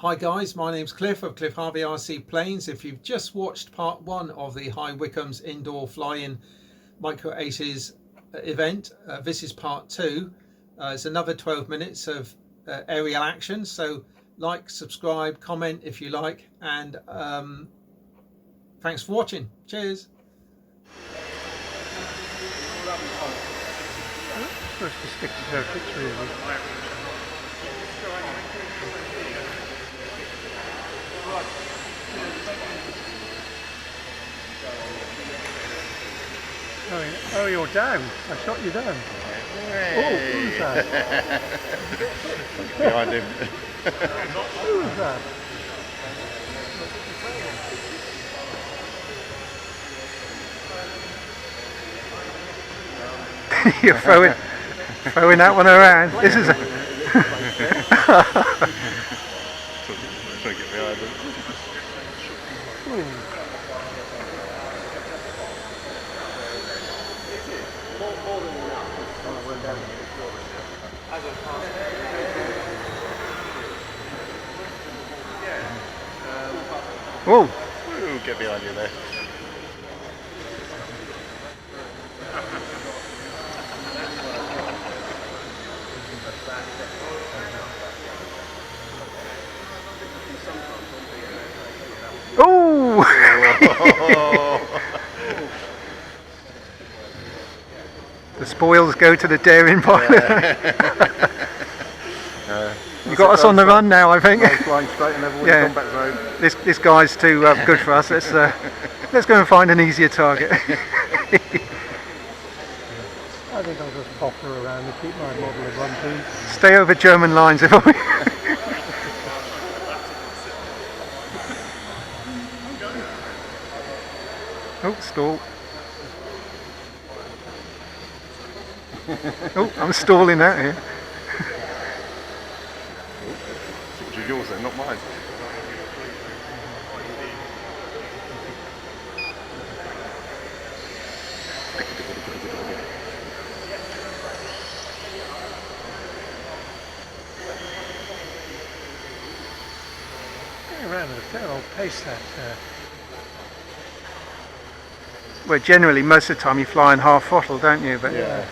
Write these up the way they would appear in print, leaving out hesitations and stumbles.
Hi guys, my name's Cliff of Cliff Harvey RC Planes. If you've just watched part one of the High Wycombe's indoor fly-in Microaces event, this is part two. It's another 12 minutes of aerial action, so like, subscribe, comment if you like, and thanks for watching. Cheers. Supposed to stick to their picture really. Oh, you're down. I shot you down. Hey. Oh, who's that? Behind him. Who's that? You're throwing that one around. This is a Trying to get behind him. Whoa! Ooh, get behind you there. Oh! The spoils go to the daring pilot. You got us on the run now, I think. Flying straight and everyone's Yeah. gone back road. This guy's too good for us. Let's go and find an easier target. I think I'll just pop her around and keep my model in one piece. Stay over German lines if I. Oh, stall. Oh, I'm stalling out here. Which is yours then, not mine. Around at a fair old pace that. Well, generally most of the time you fly in half throttle, don't you? But Yeah.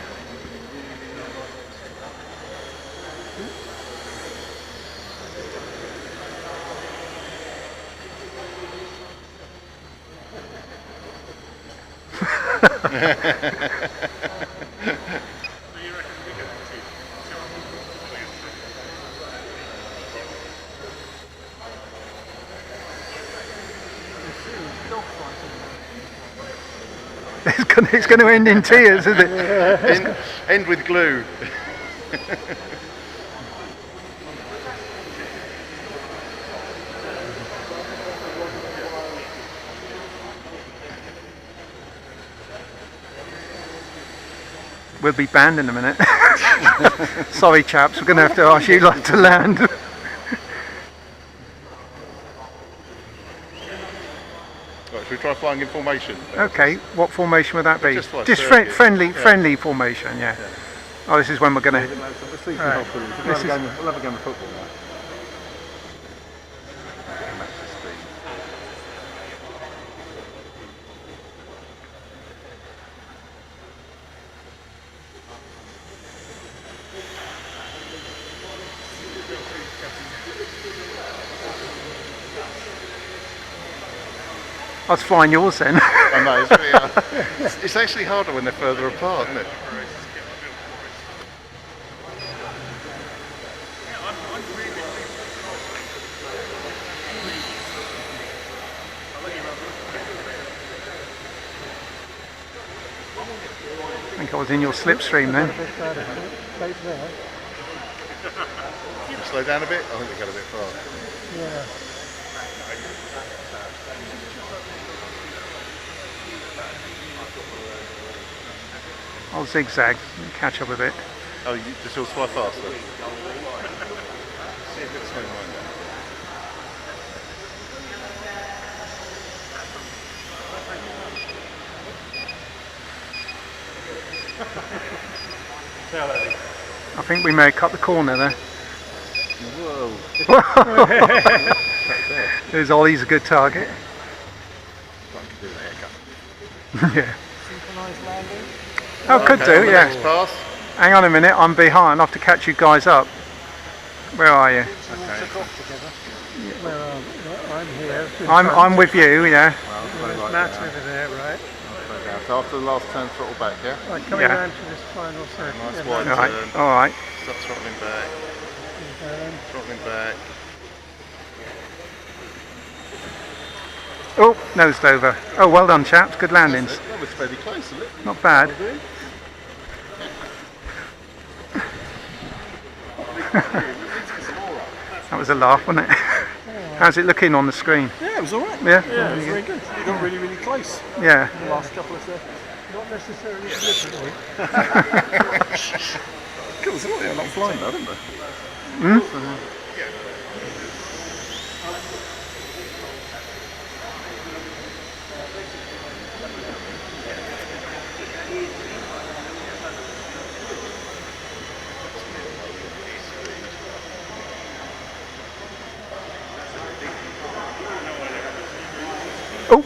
It's going to end in tears, isn't it? End with glue. We'll be banned in a minute. Sorry chaps, we're going to have to ask you lot to land. Right, should we try flying in formation? Okay, what formation would that be? Just like Just circuit. friendly formation, yeah. Oh, this is when we're going to... Let's see Right. we'll have a game of football now. Match the speed. I was flying yours then. I know, it's really hard. It's actually harder when they're further apart, isn't it? I think I was in your slipstream then. Slow down a bit? I think we got a bit far. Yeah. I'll zigzag and catch up a bit. Oh, you just all fly faster? Slow mine down. I think we may cut the corner there. Whoa. There's Ollie's a good target. Do the haircut. Yeah. Synchronised landing. Oh, could Okay, on do, the yeah. next pass. Hang on a minute, I'm behind. I have to catch you guys up. Where are you? So we all took off together. I'm here. I'm with you, yeah. Well, Matt's over there, right? so after the last turn, throttle back, yeah? Right, coming Yeah. round to this final circle. Nice Yeah, wide Alright, turn. alright. Start throttling back. Throttling back. Oh, nosed over. Oh, well done, chaps. Good landings. That was fairly close, isn't it? Not bad. That was a laugh, wasn't it? How's it looking on the screen? Yeah, it was alright. Yeah? Yeah, it was very good. You got really, really close Yeah. in the last couple of seconds. not necessarily slippery. Cool, it's not like flying that, isn't it? Oh!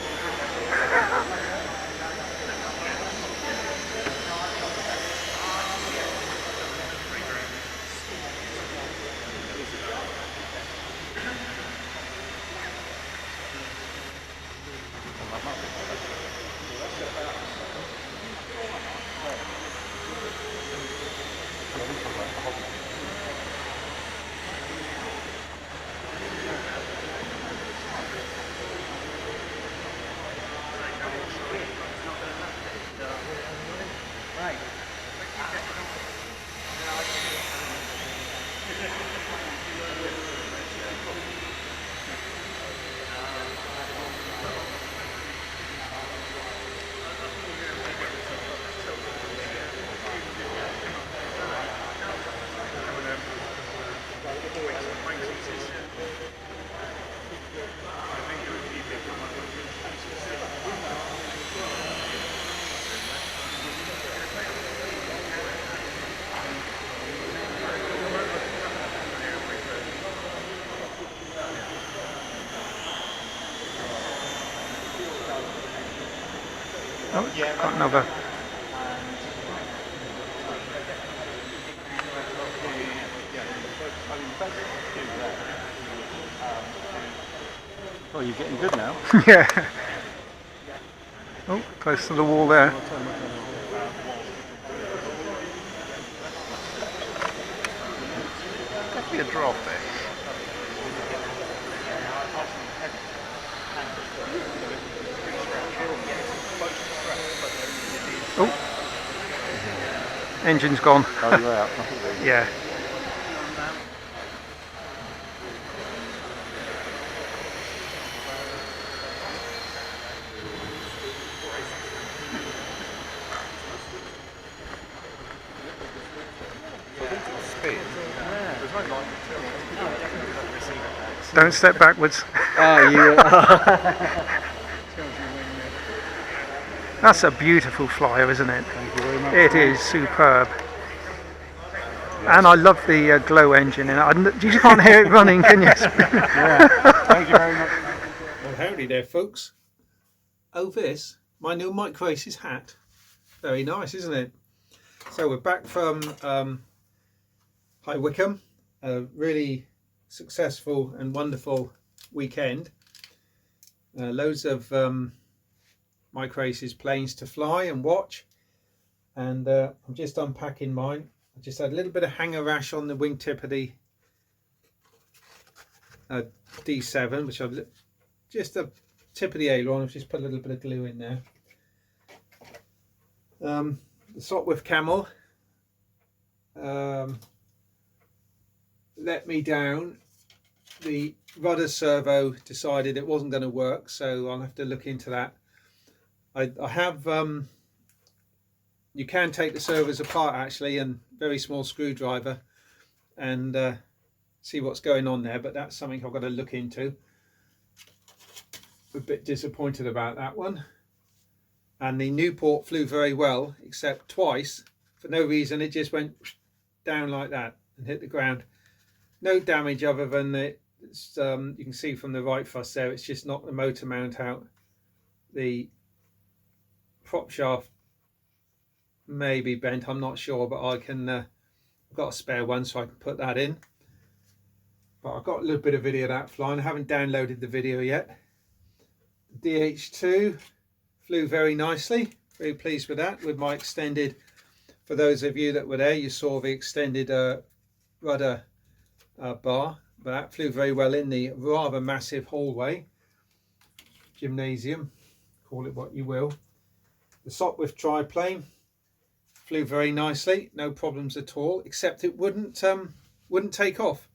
Oh, got another. Oh, you're getting good now. Yeah. Oh, close to the wall there. Definitely a drop there. Oh. Engine's gone. Oh, you're out. Yeah. Don't step backwards. Oh, you. That's a beautiful flyer, isn't it? Thank you very much. It is superb. And I love the glow engine in it. You can't hear it running, can you? Thank you very much. Well, howdy there, folks. Oh, this, my new Microaces hat. Very nice, isn't it? So we're back from High Wycombe. A really successful and wonderful weekend. Loads of Microaces planes to fly and watch. And I'm just unpacking mine. I just had a little bit of hanger rash on the wingtip of the D7, which I've just the tip of the aileron. I've just put a little bit of glue in there. The Sopwith Camel let me down. The rudder servo decided it wasn't going to work, so I'll have to look into that. I have you can take the servos apart actually, and very small screwdriver, and see what's going on there, but that's something I've got to look into. A bit disappointed about that one. And the Newport flew very well, except twice for no reason it just went down like that and hit the ground. no damage other than it's, you can see from the right fuss there, it's just knocked the motor mount out. The prop shaft may be bent, I'm not sure, but I can I've got a spare one, so I can put that in. But I've got a little bit of video of that flying. I haven't downloaded the video yet. DH2 flew very nicely, very pleased with that, with my extended, for those of you that were there, you saw the extended rudder bar, but that flew very well in the rather massive hallway, gymnasium, call it what you will. The Sopwith triplane flew very nicely, no problems at all, except it wouldn't take off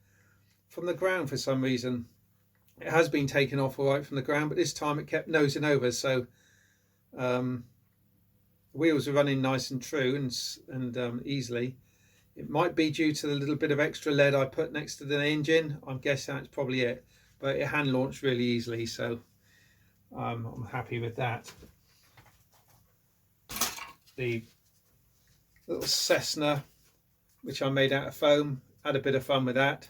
from the ground for some reason. It has been taken off all right from the ground, but this time it kept nosing over, so wheels are running nice and true and easily. It might be due to the little bit of extra lead I put next to the engine. I'm guessing that's probably it, but it hand launched really easily, so I'm happy with that. The little Cessna, which I made out of foam, had a bit of fun with that,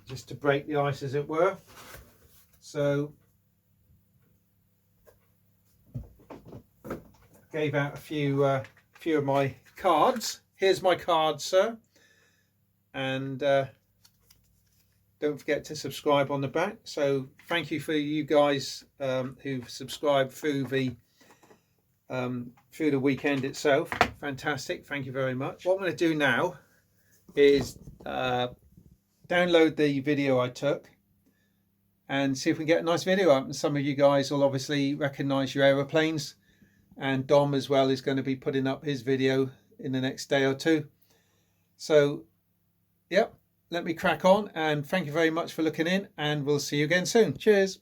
just to break the ice, as it were. So gave out a few of my cards. Here's my card, sir, and don't forget to subscribe on the back. So thank you for you guys who've subscribed through the weekend itself. Fantastic, thank you very much. What I'm going to do now is download the video I took and see if we can get a nice video up. And some of you guys will obviously recognize your aeroplanes, and Dom as well is going to be putting up his video in the next day or two. So yep, let me crack on, and thank you very much for looking in, and we'll see you again soon. Cheers.